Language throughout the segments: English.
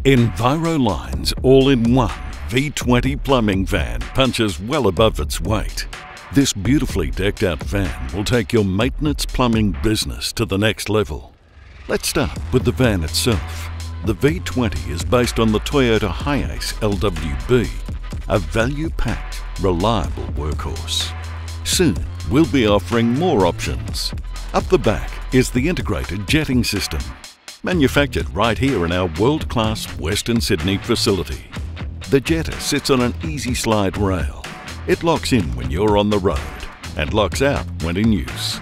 EnviroLine's all-in-one V20 plumbing van punches well above its weight. This beautifully decked out van will take your maintenance plumbing business to the next level. Let's start with the van itself. The V20 is based on the Toyota Hiace LWB, a value-packed, reliable workhorse. Soon, we'll be offering more options. Up the back is the integrated jetting system, manufactured right here in our world-class Western Sydney facility. The jetter sits on an easy slide rail. It locks in when you're on the road and locks out when in use.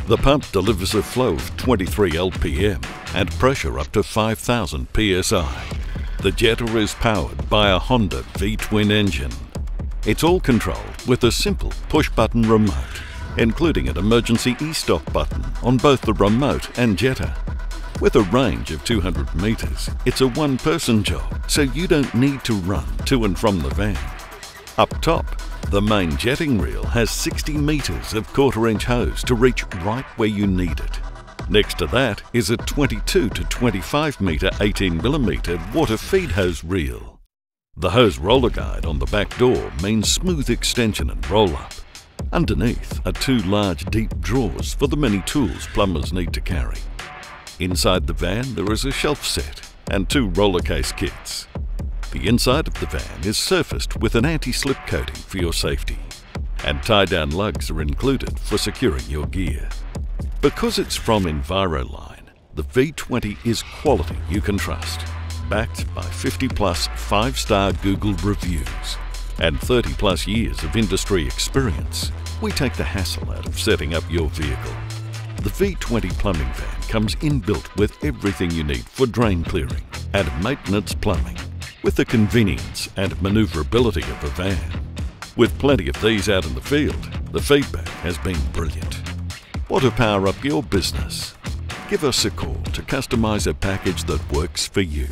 The pump delivers a flow of 23 LPM and pressure up to 5,000 PSI. The jetter is powered by a Honda V-twin engine. It's all controlled with a simple push-button remote, including an emergency e-stop button on both the remote and jetter. With a range of 200 metres, it's a one-person job, so you don't need to run to and from the van. Up top, the main jetting reel has 60 metres of quarter-inch hose to reach right where you need it. Next to that is a 22 to 25 metre 18mm water feed hose reel. The hose roller guide on the back door means smooth extension and roll-up. Underneath are two large deep drawers for the many tools plumbers need to carry. Inside the van there is a shelf set and two roller case kits. The inside of the van is surfaced with an anti-slip coating for your safety, and tie-down lugs are included for securing your gear. Because it's from EnviroLine, the V20 is quality you can trust, backed by 50+ five-star Google reviews and 30+ years of industry experience. We take the hassle out of setting up your vehicle. The V20 plumbing van comes inbuilt with everything you need for drain clearing and maintenance plumbing, with the convenience and manoeuvrability of a van. With plenty of these out in the field, the feedback has been brilliant. Want to power up your business? Give us a call to customize a package that works for you.